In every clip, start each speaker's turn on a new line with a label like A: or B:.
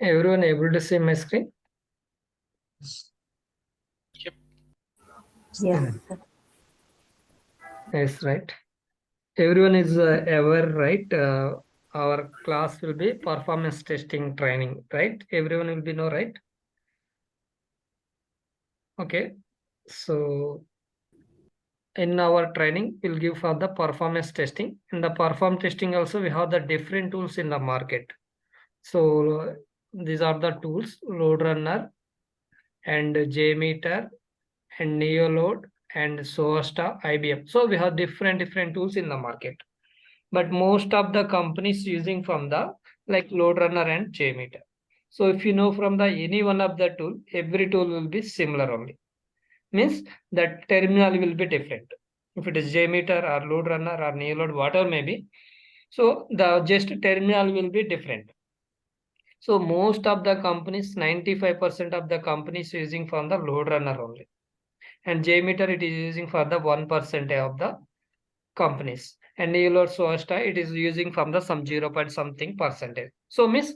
A: Everyone able to see my screen?
B: Yep.
C: Yes.
A: Yes, right. Everyone is aware, right? Our class will be performance testing training, right? Everyone will be know, right? Okay. So in our training, we'll give for the performance testing. In the perform testing also, we have the different tools in the market. So these are the tools: load runner and JMeter and Neoload and Soasta IBM. So we have different tools in the market. But most of the companies using from the like load runner and JMeter. So if you know from the any one of the tool, every tool will be similar only. Means that terminal will be different. If it is JMeter or load runner or Neoload, whatever may be. So the just terminal will be different. So most of the companies, 95% of the companies using from the load runner only. And JMeter it is using for the 1% of the companies. And Neoload Soasta it is using from the some 0 point something percentage. So miss,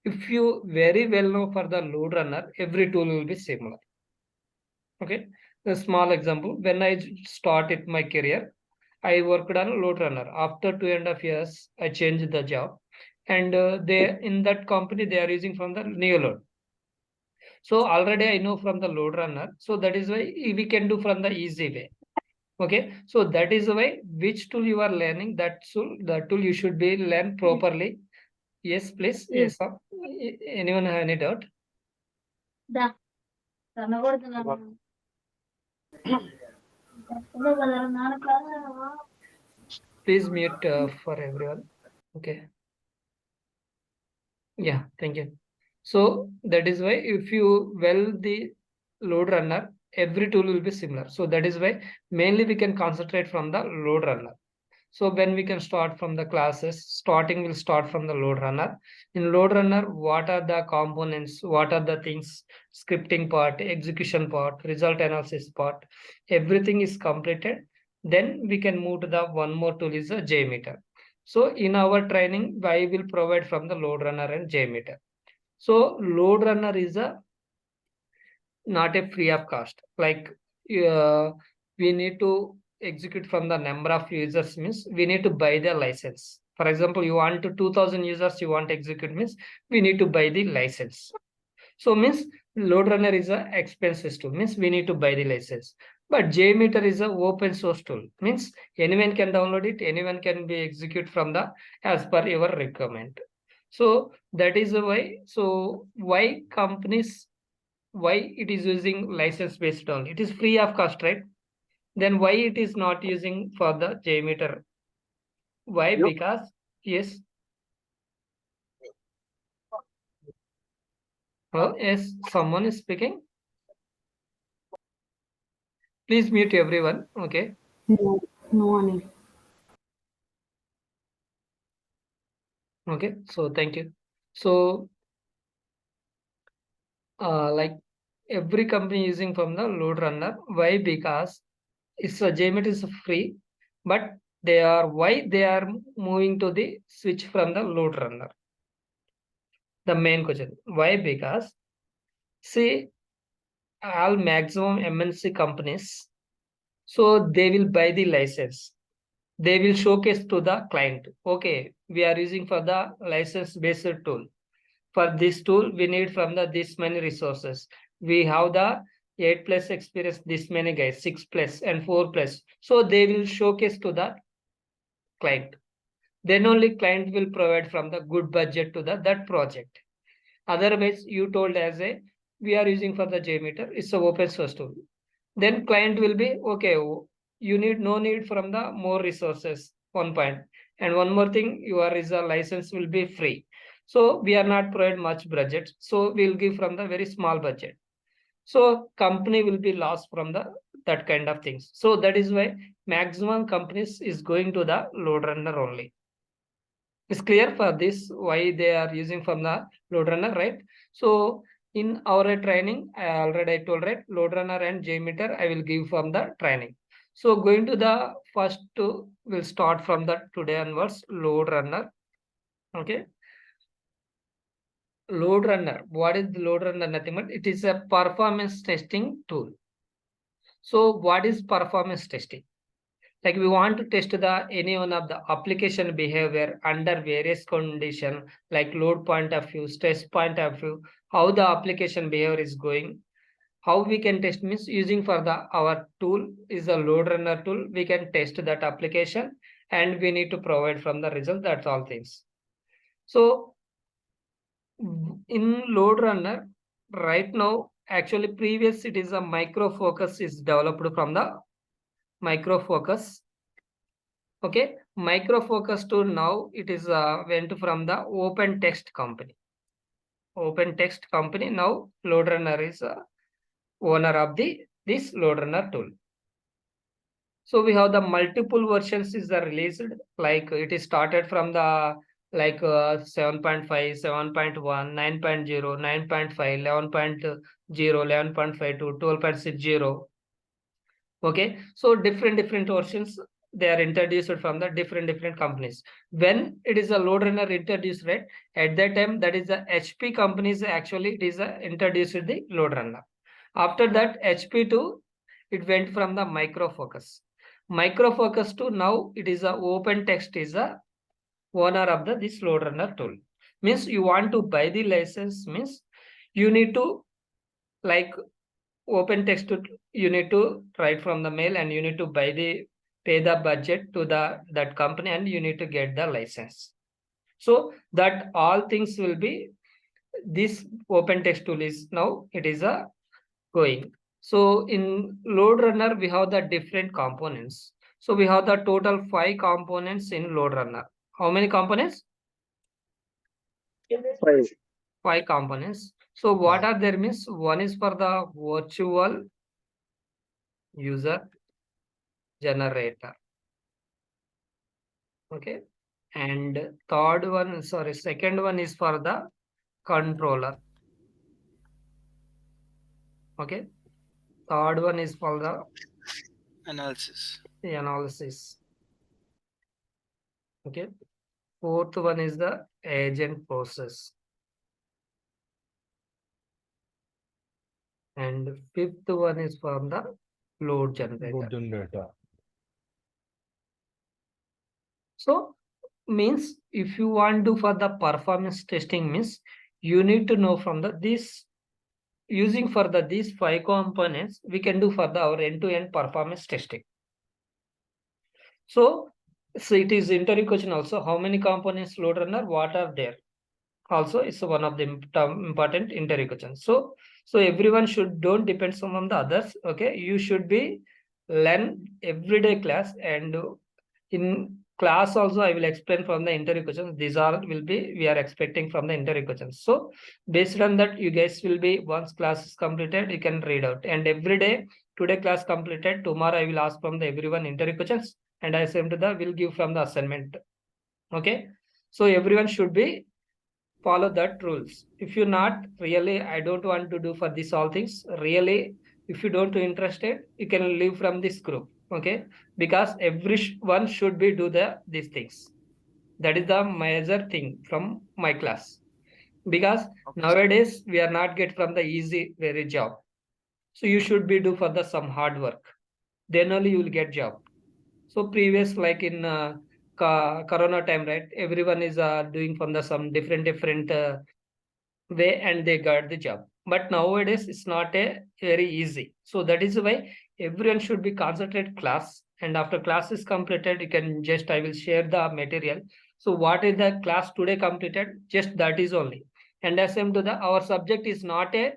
A: if you very well know for the load runner, every tool will be similar. Okay. A small example, when I started my career, I worked on load runner. After 2.5 years, I changed the job. And they in that company they are using from the Neoload. So already I know from the load runner. So that is why we can do from the easy way. Okay, so that is the way which tool you are learning. The tool you should be learn properly. Yes, please. Yes, sir. Anyone have any doubt? Please mute for everyone. Okay. Yeah, thank you. So that is why if you well the load runner, every tool will be similar. So that is why mainly we can concentrate from the load runner. So when we can start from the classes, starting will start from the load runner. In load runner, what are the components? What are the things? Scripting part, execution part, result analysis part, everything is completed. Then we can move to the one more tool is a JMeter. So in our training, I will provide from the load runner and JMeter. So load runner is a not a free of cost. Like uh, we need to execute from the number of users means we need to buy the license. For example, you want to 2000 users you want to execute means we need to buy the license. So means load runner is a expenses tool means we need to buy the license. But JMeter is a open source tool means anyone can download it, anyone can be execute from the as per your requirement. So that is why. So why companies why it is using license based only? It is free of cost, right? Then why it is not using for the JMeter? Why? Yep. Because yes. Oh yes, someone is speaking. Please mute everyone. Okay.
C: No, no one is.
A: Okay. So thank you. So like every company using from the load runner. Why? Because it's a JMeter is free, but they are why they are moving to the switch from the load runner. The main question. Why? Because see all maximum MNC companies, so they will buy the license. They will showcase to the client. Okay, we are using for the license based tool. For this tool, we need from the this many resources. We have the 8 plus experience, this many guys, 6 plus and 4 plus. So they will showcase to the client. Then only client will provide from the good budget to the that project. Otherwise, you told as a we are using for the JMeter, it's a open source tool. Then client will be okay. You need no need from the more resources. One point, and one more thing, your is a license will be free. So we are not provide much budget. So we'll give from the very small budget. So company will be lost from the that kind of things. So that is why maximum companies is going to the load runner only. It's clear for this why they are using from the load runner, right? So in our training, I already told, right, load runner and JMeter I will give from the training. So going to the first two, we'll start from the today onwards load runner. Okay. load runner. What is the load runner? Nothing but it is a performance testing tool. So what is performance testing? Like we want to test the any one of the application behavior under various condition, like load point of view, stress point of view, how the application behavior is going. How we can test means using for the our tool is a load runner tool. We can test that application and we need to provide from the result. That's all things. So in load runner right now, actually previous it is a micro focus is developed from the micro focus. Okay, micro focus to now it is went from the open text company. Open text company now load runner is owner of the this load runner tool. So we have the multiple versions is the released, like it is started from the like 7.5, 7.1, 9.0, 9.5, 11.0, 11.5 to 12.60. Okay, so different versions they are introduced from the different companies. When it is a load runner introduced, right? At that time, that is the HP companies actually it is introduced the load runner. After that, HP2, it went from the micro focus. Micro focus to now it is a open text is a owner of the this load runner tool. Means you want to buy the license means you need to like open text you need to write from the mail and you need to pay the budget to the that company and you need to get the license. So that all things will be this open text tool is now it is a going. So in load runner we have the different components. So we have the total 5 components in load runner. How many components?
B: 5.
A: 5 components. So what
B: Yeah.
A: are there means? One is for the virtual user generator. Okay, and third one, sorry, second one is for the controller. Okay, third one is for the
D: Analysis.
A: analysis. Okay, fourth one is the agent process, and fifth one is from the load generator.
B: Good generator.
A: So means if you want to for the performance testing means you need to know from the this using for the these 5 components we can do for the our end-to-end performance testing. So it is interview question also. How many components load runner? What are there? Also, it's one of the important interview questions. So everyone should don't depend on the others. Okay, you should be learn everyday class and in class also I will explain from the interview questions. These are will be we are expecting from the interview questions. So based on that, you guys will be once class is completed, you can read out. And every day, today class completed, tomorrow I will ask from the everyone interview questions, and I same to the will give from the assignment. Okay, so everyone should be follow that rules. If you not really, I don't want to do for this all things. Really, if you don't interested, you can leave from this group. Okay, because everyone should be do the these things. That is the major thing from my class. Because
D: Okay.
A: nowadays we are not get from the easy very job. So you should be do for the some hard work. Then only you will get job. So previous like in Corona time, right? Everyone is doing from the some different way and they got the job. But nowadays it's not a very easy. So that is why everyone should be concentrate class. And after class is completed, you can just I will share the material. So what is the class today completed? Just that is only. And as same to the our subject is not a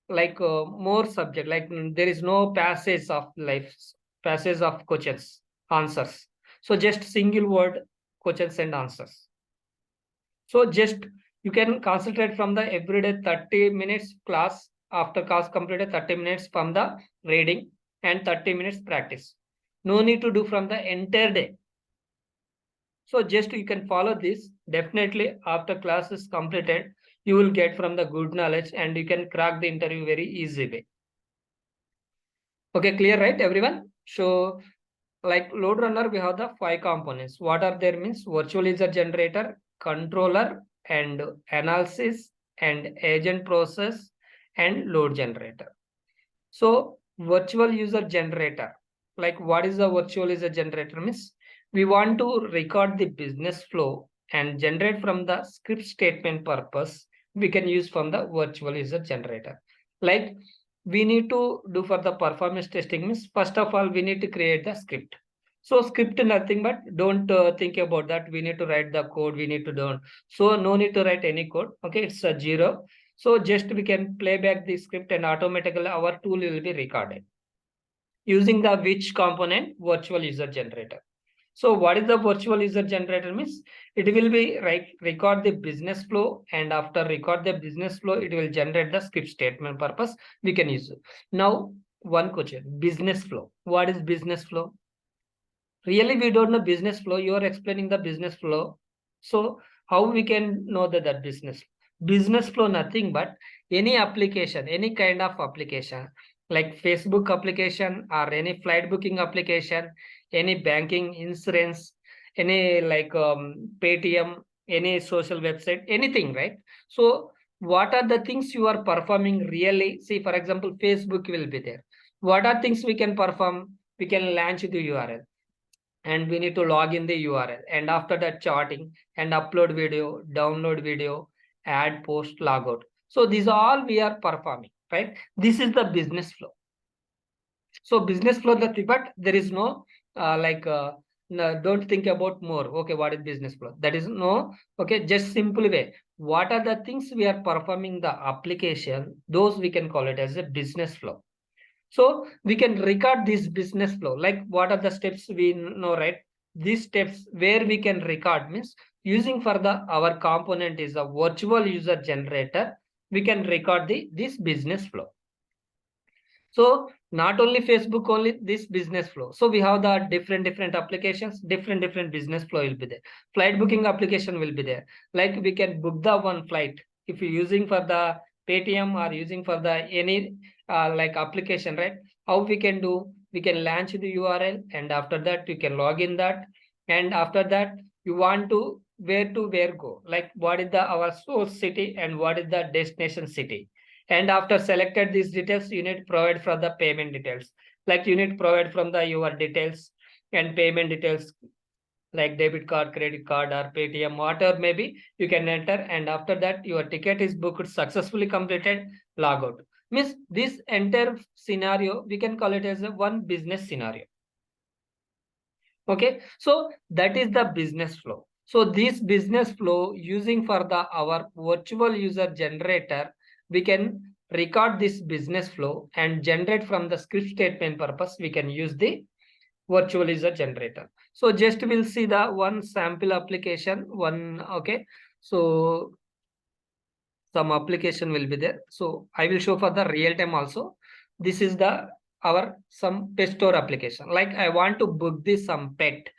A: like more subject like there is no passage of life passage of questions answers. So just single word questions and answers. So just you can concentrate from the everyday 30 minutes class. After class completed 30 minutes from the reading and 30 minutes practice. No need to do from the entire day. So just you can follow this. Definitely after class is completed, you will get from the good knowledge and you can crack the interview very easy way. Okay, clear, right, everyone? So like load runner, we have the 5 components. What are there means virtual user generator, controller, and analysis, and agent process and load generator. So virtual user generator, like what is the virtual user generator means? We want to record the business flow and generate from the script statement purpose. We can use from the virtual user generator. Like we need to do for the performance testing means first of all we need to create the script. So script nothing but don't think about that. We need to write the code. We need to do so no need to write any code. Okay, it's a zero. So just we can play back the script and automatically our tool will be recorded using the which component virtual user generator. So what is the virtual user generator means? It will be record the business flow, and after record the business flow, it will generate the script statement purpose we can use. Now one question, business flow. What is business flow? Really we don't know business flow. You are explaining the business flow. So how we can know that business flow nothing but any application, any kind of application like Facebook application or any flight booking application, any banking, insurance, any like Paytm, any social website, anything, right? So what are the things you are performing really? See, for example, Facebook will be there. What are things we can perform? We can launch the URL and we need to log in the URL, and after that charting and upload video, download video, add, post, logout. So these all we are performing, right? This is the business flow. So business flow, but there is no no, don't think about more. Okay, what is business flow? That is no. Okay, just simple way. What are the things we are performing the application? Those we can call it as a business flow. So we can record this business flow. Like what are the steps we know, right? These steps where we can record means using for the our component is a virtual user generator. We can record this business flow. So not only Facebook, only this business flow. So we have the different applications, different business flow will be there. Flight booking application will be there. Like we can book the one flight if you're using for the Paytm or using for the any like application, right? How we can do? We can launch the URL, and after that you can log in that, and after that you want to where go, like what is the our source city and what is the destination city. And after selected these details, you need to provide for the payment details. Like you need to provide from the your details and payment details like debit card, credit card, or Paytm, whatever maybe you can enter. And after that, your ticket is booked successfully completed, log out. Means this entire scenario, we can call it as a one business scenario. Okay, so that is the business flow. So this business flow using for the our virtual user generator, we can record this business flow and generate from the script statement purpose. We can use the virtual user generator. So just we'll see the one sample application, one, okay. So some application will be there. So I will show for the real time also. This is the our some pet store application. Like I want to book this some pet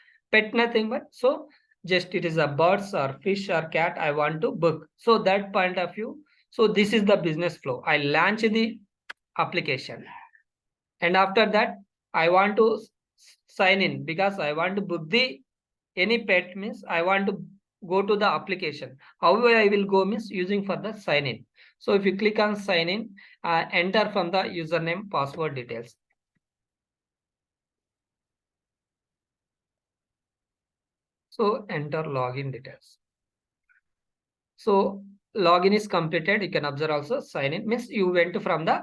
A: nothing but so just it is a birds or fish or cat I want to book. So that point of view. So this is the business flow. I launch the application, and after that I want to sign in because I want to book the any pet means I want to go to the application. However, I will go means using for the sign in. So if you click on sign in, enter from the username, password details. So enter login details. So login is completed. You can observe also sign in means you went from the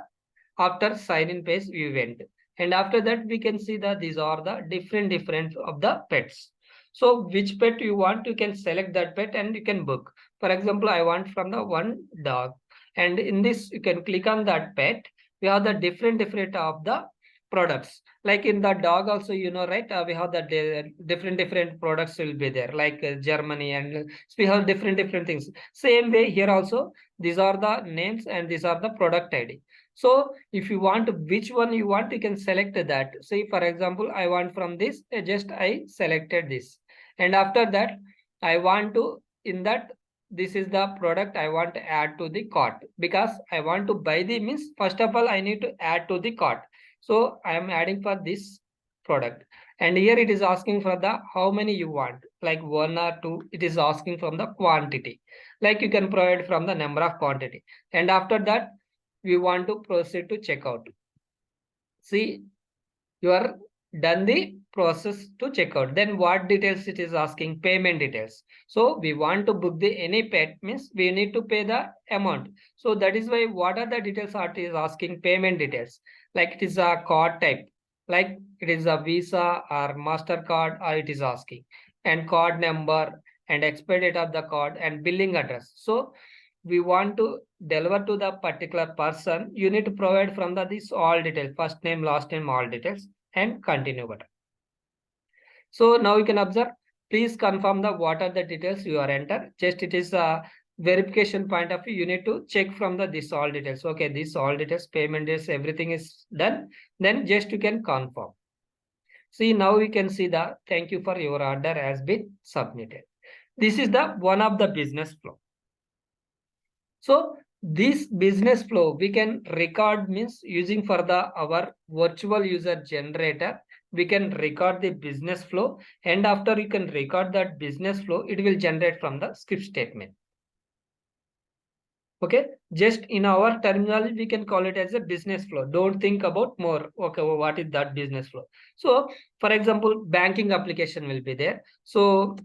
A: after sign in page you went. And after that we can see that these are the different of the pets. So which pet you want, you can select that pet and you can book. For example, I want from the one dog, and in this you can click on that pet. We have the different of the products. Like in the dog also, you know, right? We have the different products will be there, like Germany, and we have different things. Same way here also, these are the names and these are the product ID. So if you want which one you want, you can select that. Say for example, I want from this, just I selected this. And after that, I want to, in that, this is the product I want to add to the cart because I want to buy the means, first of all, I need to add to the cart. So I am adding for this product. And here it is asking for the how many you want, like 1 or 2. It is asking from the quantity, like you can provide from the number of quantity. And after that, we want to proceed to checkout. See, you are done the process to checkout. Then what details it is asking? Payment details. So we want to book the any pet, means we need to pay the amount. So that is why what are the details it is asking? Payment details. Like it is a card type, like it is a Visa or MasterCard, or it is asking, and card number and expiry date of the card and billing address. So we want to deliver to the particular person, you need to provide from the this all details, first name, last name, all details, and continue button. So now you can observe, please confirm the what are the details you are enter. Just it is a verification point of view, you need to check from the this all details. Okay, this all details, payment is everything is done. Then just you can confirm. See, now we can see the thank you for your order has been submitted. This is the one of the business flow. So this business flow we can record, means using for the our virtual user generator, we can record the business flow, and after you can record that business flow, it will generate from the script statement. Okay, just in our terminology, we can call it as a business flow. Don't think about more. Okay, well, what is that business flow? So, for example, banking application will be there. So,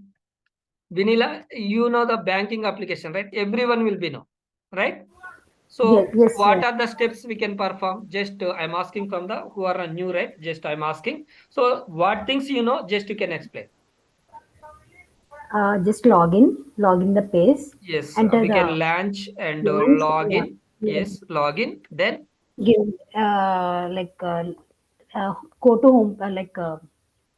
A: Vanilla, you know the banking application, right? Everyone will be know, right?
C: Yes,
A: So
C: yes,
A: what
C: sir.
A: are the steps we can perform? Just I'm asking from the who are new, right? Just I'm asking. So what things you know, just you can explain.
C: Just log in the page,
A: Yes,
C: enter
A: we can
C: the
A: launch and
C: launch,
A: log
C: yeah,
A: in.
C: log,
A: Yes, log in. Then
C: give like go to home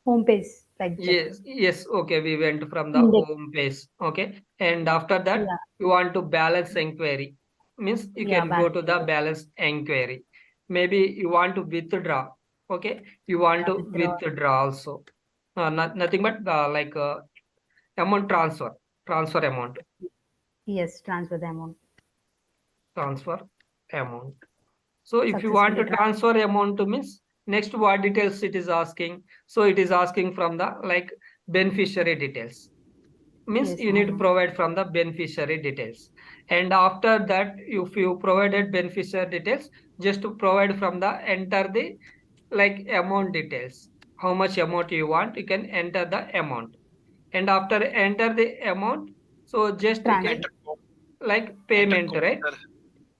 C: home page like that.
A: yes. Okay, we went from the
C: Index,
A: home page. Okay, and after that
C: yeah,
A: you want to balance inquiry. Means you
C: yeah,
A: can go
C: balance,
A: to the balance inquiry. Maybe you want to withdraw. Okay, you want
C: yeah,
A: to
C: withdraw,
A: withdraw also. Nothing but amount transfer amount,
C: yes, transfer the amount,
A: transfer amount. So if you want
C: successfully
A: to
C: transfer.
A: transfer amount to, means next what details it is asking. So it is asking from the like beneficiary details, means
C: Yes,
A: you
C: I
A: need to
C: know.
A: provide from the beneficiary details. And after that, if you provided beneficiary details, just to provide from the enter the like amount details, how much amount you want, you can enter the amount. And after enter the amount, so just you can
C: Transfer
D: Enter,
A: like
D: enter
A: payment, right?
D: total.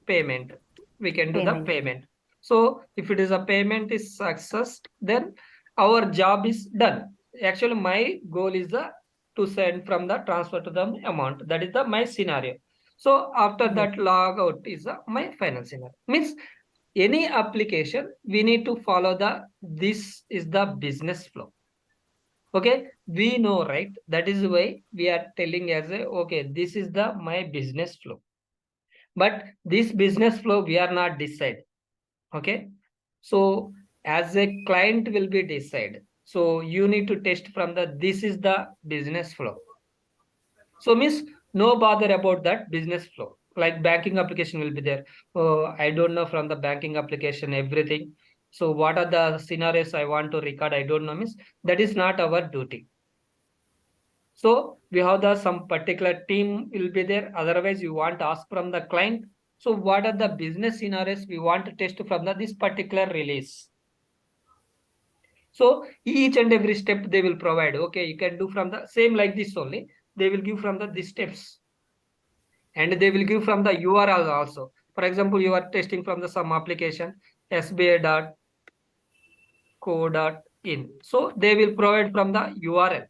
A: Payment, we can do the
C: payment.
A: payment. So if it is a payment is success, then our job is done. Actually my goal is the to send from the transfer to the amount, that is the my scenario. So after
C: Yes,
A: that log out is my final scenario. Means any application we need to follow the this is the business flow. Okay, we know, right? That is why we are telling as a okay, this is the my business flow. But this business flow we are not decide. Okay, so as a client will be decide, so you need to test from the this is the business flow. So means no bother about that business flow, like banking application will be there. I don't know from the banking application everything. So what are the scenarios I want to record, I don't know, means that is not our duty. So we have the some particular team will be there. Otherwise, you want to ask from the client. So what are the business scenarios we want to test from the this particular release? So each and every step they will provide. Okay, you can do from the same like this only. They will give from the these steps, and they will give from the URL also. For example, you are testing from the some application sba.co.in. So they will provide from the URL,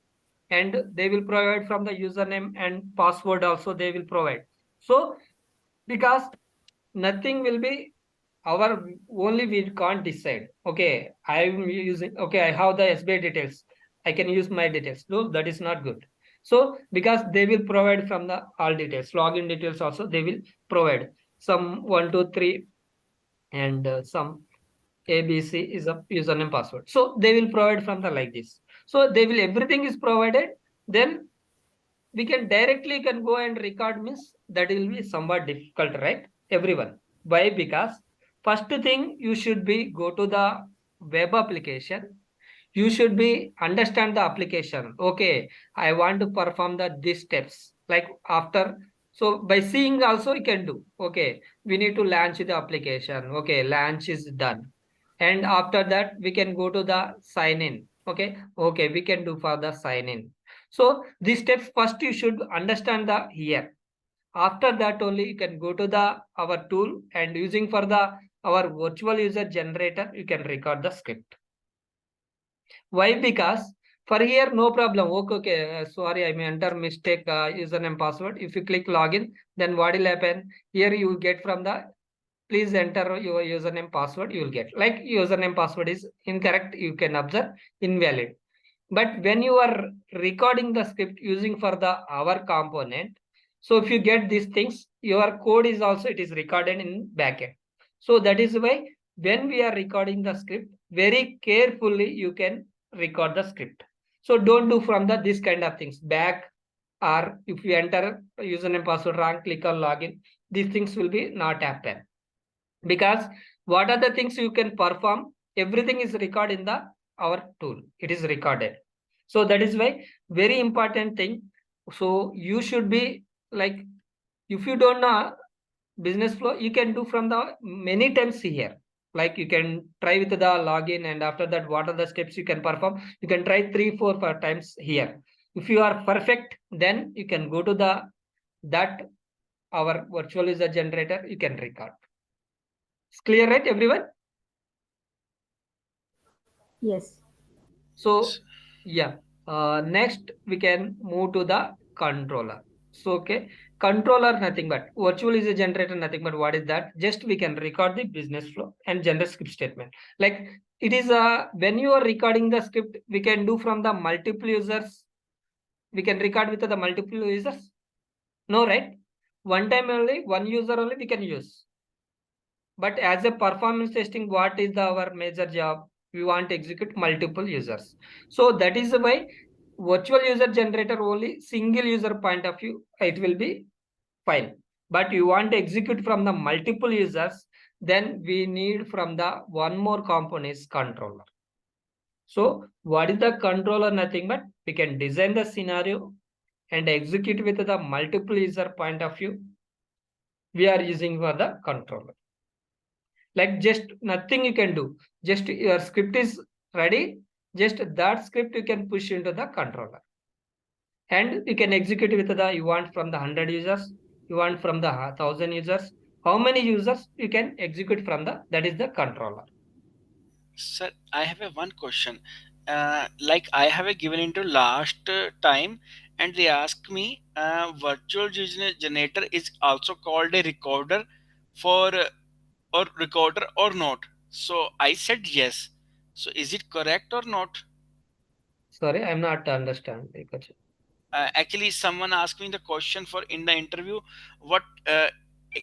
A: and they will provide from the username and password also they will provide. So because nothing will be our only, we can't decide. Okay, I'm using, okay, I have the SBI details, I can use my details. No, that is not good. So because they will provide from the all details, login details also they will provide some 123 and some ABC is a username password. So they will provide from the like this. So they will everything is provided. Then we can directly can go and record, means that will be somewhat difficult, right? Everyone. Why? Because first thing you should be go to the web application. you should be understand the application. Okay, I want to perform these steps. Like after, so by seeing also you can do. Okay, we need to launch the application. Okay, launch is done. And after that, we can go to the sign in. Okay, we can do for the sign in. So these steps first you should understand the here. After that only you can go to the our tool and using for the our virtual user generator, you can record the script. Why? Because for here, no problem. Okay, sorry, I may enter mistake username password. If you click login, then what will happen? Here you get from the please enter your username password. You will get like username password is incorrect. You can observe invalid. But when you are recording the script using for the our component, so if you get these things, your code is also it is recorded in backend. So that is why when we are recording the script, very carefully you can record the script. So don't do from the this kind of things back, or if you enter username password wrong, click on login. These things will be not happen, because what are the things you can perform, everything is recorded in the our tool, it is recorded. So that is why very important thing. So you should be like, if you don't know business flow, you can do from the many times here. Like you can try with the login, and after that what are the steps you can perform, you can try 3 4 5 times here. If you are perfect, then you can go to the that our virtual user generator, you can record. It's clear, right, everyone?
C: Yes.
A: So yeah, next we can move to the controller. So okay, controller nothing but virtual is a generator, nothing but what is that? Just we can record the business flow and generate script statement. Like it is when you are recording the script, we can do from the multiple users. We can record with the multiple users. No, right? One time only, one user only we can use. But as a performance testing, what is our major job? We want to execute multiple users. So that is why virtual user generator only single user point of view, it will be fine. But you want to execute from the multiple users, then we need from the one more component is controller. So what is the controller? Nothing but we can design the scenario and execute with the multiple user point of view. We are using for the controller. Like just nothing you can do, just your script is ready, just that script you can push into the controller, and you can execute with the you want from the 100 users, you want from the 1000 users, how many users you can execute from the, that is the controller.
D: Sir, I have a one question. Like I have a given into last time, and they asked me, virtual generator is also called a recorder for or recorder or not. So I said yes. So is it correct or not?
A: Sorry, I'm not understand because
D: Actually, someone asked me the question for in the interview. What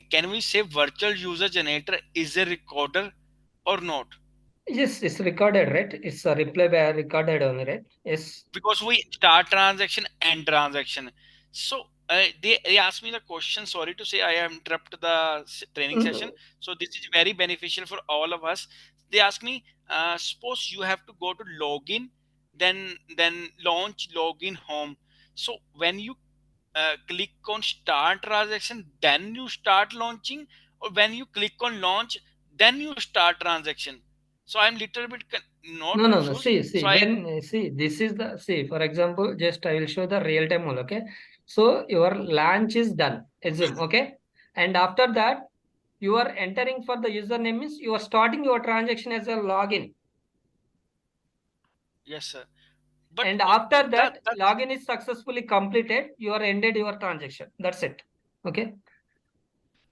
D: can we say? Virtual user generator is a recorder or not?
A: yes, it's recorded, right? It's a reply by recorded only, right? Yes.
D: Because we start transaction and transaction. So they asked me the question. Sorry to say I have interrupted the training
A: Mm,
D: session. So this is very beneficial for all of us. They asked me, suppose you have to go to login, then launch login home. So when you click on start transaction, then you start launching, or when you click on launch, then you start transaction. So I'm little bit not
A: no.
D: confused.
A: See,
D: So I
A: when see, this is the see. For example, just I will show the real time one. Okay, so your launch is done. Assume, okay, and after that you are entering for the username means you are starting your transaction as a login,
D: yes, sir. But
A: and after
D: that
A: that
D: that's
A: login is successfully completed. You are ended your transaction. That's it. Okay,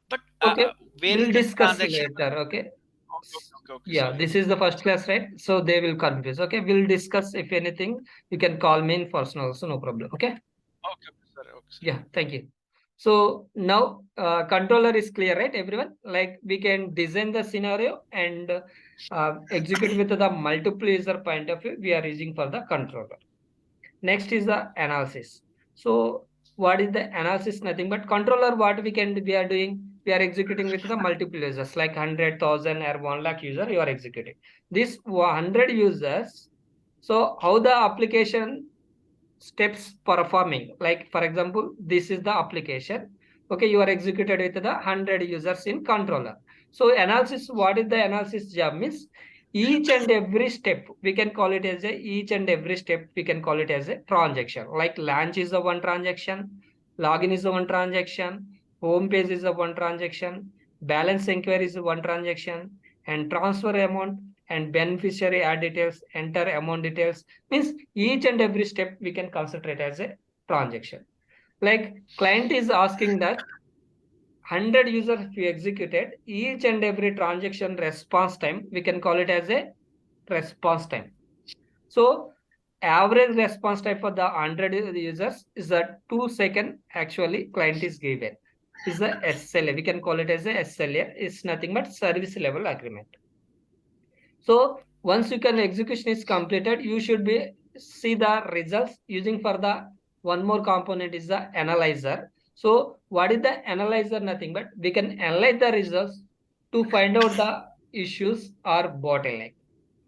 D: but
A: okay.
D: where is
A: We'll
D: the
A: discuss
D: transaction?
A: later. Okay.
D: Okay.
A: Yeah,
D: Sorry.
A: this is the first class, right? So they will confuse. Okay, we'll discuss. If anything, you can call me in personal, so no problem. Okay.
D: Okay, sir. Okay, sir.
A: Yeah, thank you. So now controller is clear, right, everyone? Like we can design the scenario and execute with the multiple user point of view. We are using for the controller. Next is the analysis. So what is the analysis? Nothing but controller. What we are doing? We are executing with the multiple users, like 100,000 or 1 lakh user. You are executing this 100 users. So how the application steps performing, like for example, this is the application. Okay, you are executed with the 100 users in controller. So analysis, what is the analysis job means? Each and every step, we can call it as a each and every step, we can call it as a transaction. Like launch is the one transaction, login is the one transaction, home page is the one transaction, balance inquiry is the one transaction, and transfer amount and beneficiary add details, enter amount details, means each and every step we can consider it as a transaction. Like client is asking that 100 users we executed, each and every transaction response time, we can call it as a response time. So average response time for the 100 users is a 2 second. Actually client is given is the SLA, we can call it as a SLA. It's nothing but service level agreement. So once you can execution is completed, you should be see the results using for the one more component is the analyzer. So what is the analyzer? Nothing but we can analyze the results to find out the issues or bottleneck.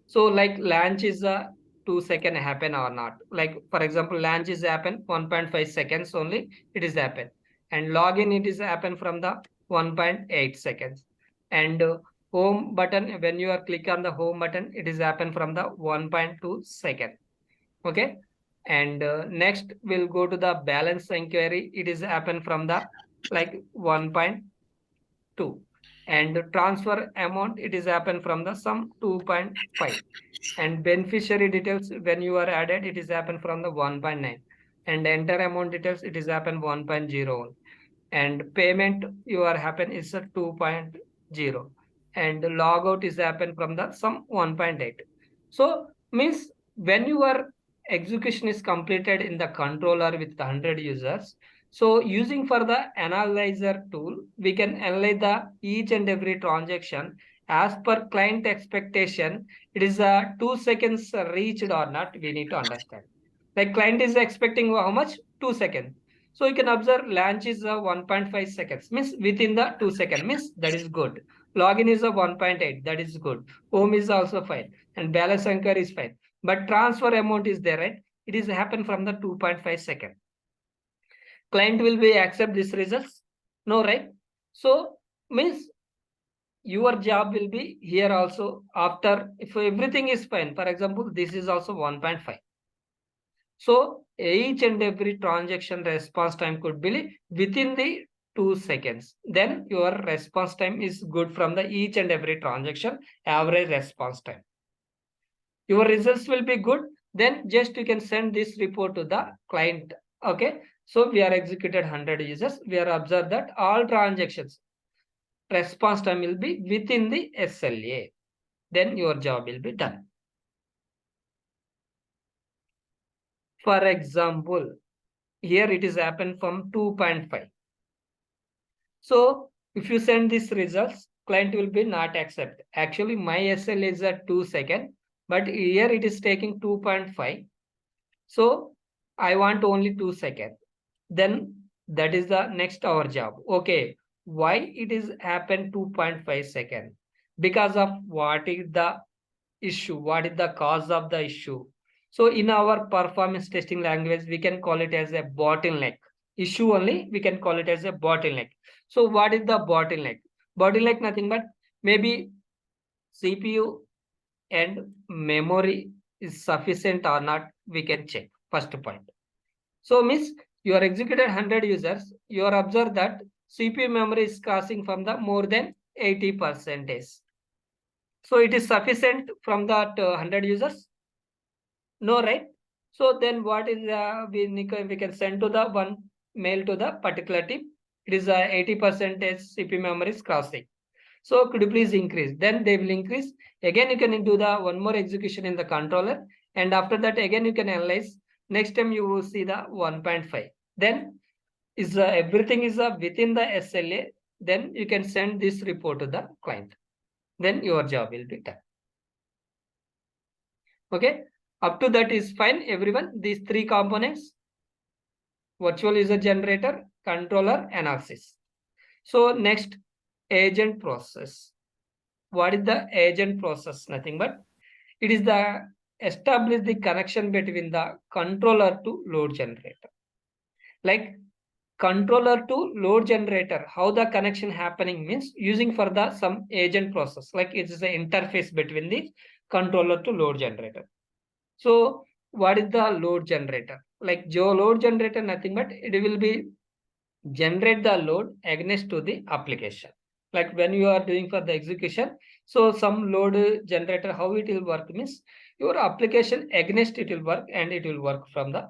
A: So like launch is a 2 second happen or not. Like for example, launch is happen 1.5 seconds only, it is happen. And login it is happen from the 1.8 seconds. And home button, when you are click on the home button, it is happen from the 1.2 second. Okay. And next we'll go to the balance inquiry. It is happen from the like 1.2, and the transfer amount it is happen from the sum 2.5, and beneficiary details when you are added it is happen from the 1.9, and enter amount details it is happen 1.0, and payment you are happen is a 2.0, and logout is happen from the some 1.8. So means when your execution is completed in the controller with the 100 users, so using for the analyzer tool, we can analyze the each and every transaction as per client expectation. It is a 2 seconds reached or not, we need to understand. Like client is expecting how much? 2 seconds. So you can observe launch is a 1.5 seconds, means within the 2 seconds, means that is good. Login is a 1.8, that is good. Home is also fine, and balance anchor is fine. But transfer amount is there, right? It is happen from the 2.5 second. Client will be accept these results? No, right? So means your job will be here also after if everything is fine. For example, this is also 1.5. So each and every transaction response time could be within the 2 seconds. Then your response time is good from the each and every transaction average response time. Your results will be good. Then just you can send this report to the client. Okay. So we are executed 100 users. We are observed that all transactions response time will be within the SLA. Then your job will be done. For example, here it is happened from 2.5. So if you send these results, client will be not accept. Actually, my SL is at 2 seconds, but here it is taking 2.5. So I want only 2 seconds. Then that is the next our job. Okay, why it is happened 2.5 seconds? Because of what is the issue? What is the cause of the issue? So in our performance testing language, we can call it as a bottleneck. Issue only, we can call it as a bottleneck. So what is the bottleneck? Bottleneck nothing but maybe CPU and memory is sufficient or not, we can check. First point. So means you are executed 100 users, you are observed that CPU memory is crossing from the more than 80%. So it is sufficient from that 100 users? No, right? So then what is we can send to the one mail to the particular team. It is 80% CPU memory is crossing. So could you please increase? Then they will increase. Again, you can do the one more execution in the controller. And after that, again, you can analyze. Next time you will see the 1.5. Then is everything is within the SLA. Then you can send this report to the client. Then your job will be done. Okay. Up to that is fine, everyone. These three components: virtual user generator, controller, analysis. So next, agent process. What is the agent process? Nothing but it is the establish the connection between the controller to load generator. Like controller to load generator, how the connection happening means using for the some agent process, like it is the interface between the controller to load generator. So what is the load generator? Like load generator nothing but it will be generate the load against to the application. Like when you are doing for the execution, so some load generator, how it will work means your application against it will work and it will work from the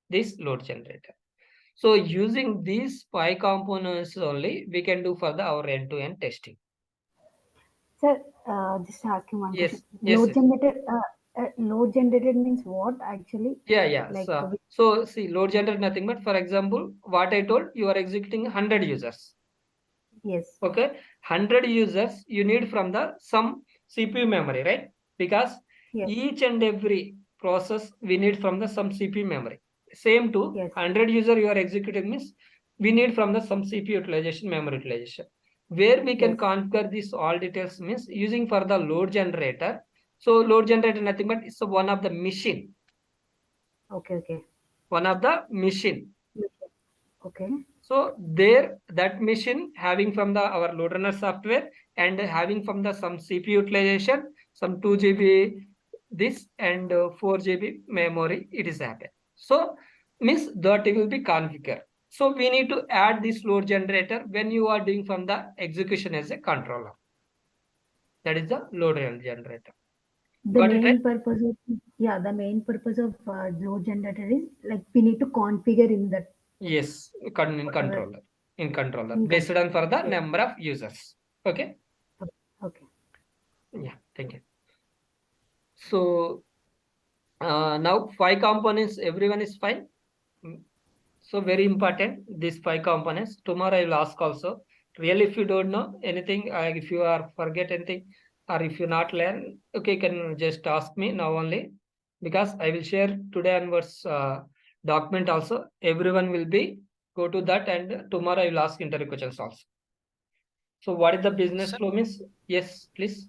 A: this load generator. So using these 5 components only, we can do for the our end-to-end testing.
C: Sir, just asking one
A: Yes,
C: question.
A: yes, yes.
C: Load generated means what actually?
A: Yeah.
C: Like,
A: So see, load generator nothing but, for example, what I told, you are executing 100 users.
C: yes,
A: Okay, 100 users you need from the some CPU memory, right? Because
C: yes,
A: each and every process we need from the some CPU memory. Same to
C: yes,
A: 100 user you are executing means we need from the some CPU utilization, memory utilization. Where we can
C: yes.
A: configure this all details means using for the load generator. So load generator nothing but it's one of the machine,
C: Okay, okay.
A: one of the machine.
C: Okay,
A: So there that machine having from the our load runner software and having from the some CPU utilization, some 2 GB this and 4 GB memory it is happen. So means that it will be configured. So we need to add this load generator when you are doing from the execution as a controller. That is the load generator.
C: the
A: Got it right?
C: main purpose of, yeah, the main purpose of load generator is like we need to configure in that
A: Yes, in
C: whatever
A: controller. In controller.
C: in
A: Based on for the
C: yes.
A: number of users. Okay.
C: Okay.
A: Yeah, thank you. So now 5 components, everyone is fine. Mm, so very important, these 5 components. Tomorrow I will ask also. Really, if you don't know anything, if you are forget anything, or if you not learn, okay, you can just ask me now only, because I will share today onwards document also. Everyone will be go to that, and tomorrow I will ask interview questions also. So what is the business
D: Sir,
A: flow means? Yes, please.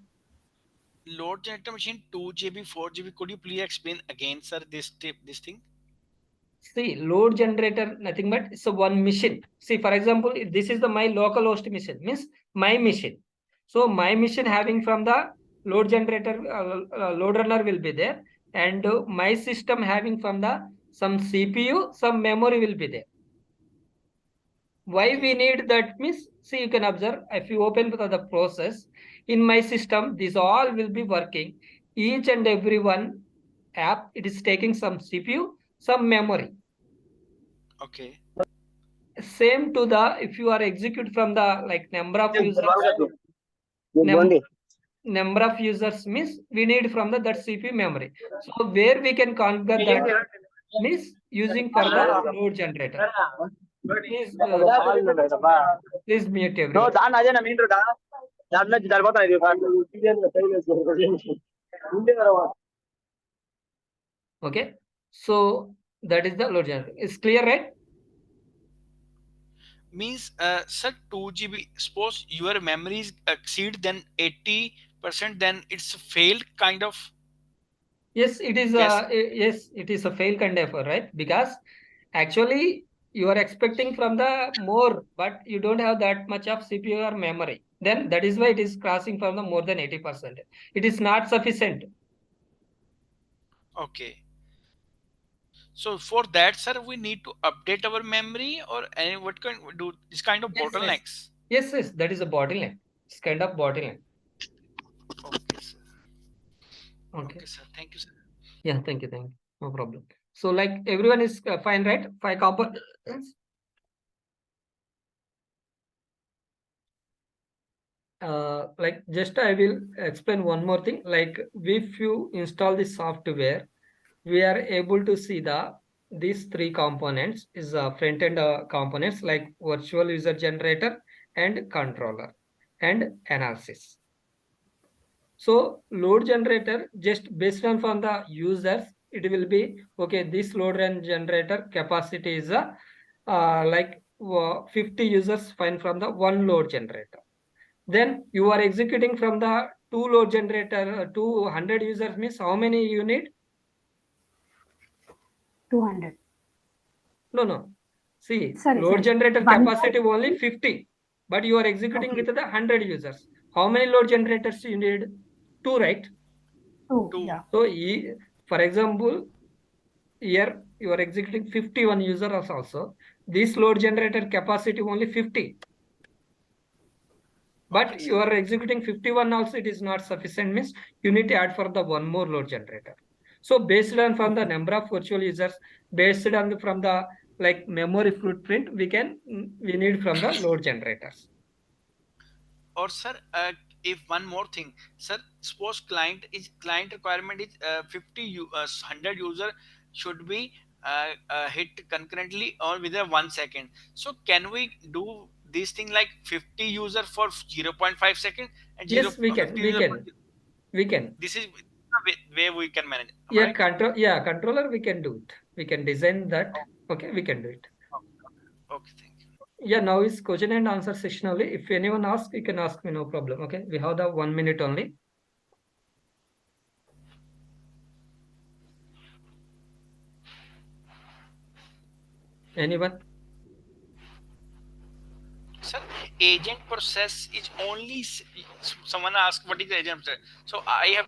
D: load generator machine 2 GB, 4 GB. Could you please explain again, sir, this tip, this thing?
A: See, load generator, nothing but it's a one machine. See, for example, if this is the my local host machine, means my machine. So my machine
D: Okay.
A: having from the load generator, load runner will be there, and my system having from the some CPU, some memory will be there. Why we
D: Okay.
A: need that means, see, you can observe if you open the process in my system, this all will be working. Each and every one app, it is taking some CPU, some memory.
D: Okay.
A: Same to the, if you are execute from the like number of users, num, number of users means we need from the that CPU memory. So where we can configure that means using for the load generator. Please, please mute everyone. Okay. So that is the load generator. It's clear, right?
D: Means, sir, 2 GB. Suppose your memories exceed than 80%, then it's a failed kind of
A: Yes, it is
D: case.
A: yes, it is a fail kind of right? Because actually you are expecting from the more, but you don't have that much of CPU or memory. Then that is why it is crossing from the more than 80%. It is not sufficient.
D: Okay. So for that, sir, we need to update our memory or any what can we do this kind of
A: Yes, yes.
D: bottlenecks.
A: Yes, that is a bottleneck. It's kind of bottleneck.
D: Okay, sir.
A: Okay.
D: Okay, sir. Thank you, sir.
A: Yeah, thank you. No problem. So like everyone is fine, right? 5 components. Like just I will explain one more thing. Like if you install the software, we are able to see these 3 components is front end components like virtual user generator and controller and analysis. So load generator just based on from the users, it will be okay. This load and generator capacity is like 50 users fine from the one load generator. Then you are executing from the two load generator, 200 users means how many you need?
C: 200.
A: No. See,
C: Sorry,
A: load
C: sorry.
A: generator
C: 1
A: capacity only 50, but you are executing
C: Okay.
A: with the 100 users. How many load generators you need? 2, right?
C: 2.
D: 2.
C: Yeah.
A: So, for example, here you are executing 51 users also. This load generator capacity only 50.
D: Okay,
A: But
D: sir.
A: you are executing 51 also, it is not sufficient, means you need to add for the one more load generator. So based on from the number of virtual users, based on from the like memory footprint, we need from the load generators.
D: Or sir, if one more thing, sir, suppose client requirement is 100 user should be hit concurrently or within 1 second. So can we do this thing like 50 user for 0.5 second and
A: Yes,
D: 50 user for
A: we can.
D: this is the way we can manage. Am I
A: Yeah,
D: right?
A: controller we can do it. We can design that.
D: Oh,
A: Okay, we can do it.
D: okay, thank you.
A: Yeah, now is question and answer session only. If anyone asks, you can ask me, no problem. Okay, we have the 1 minute only. Anyone?
D: Sir, agent process is only someone asked what is agent process. So I have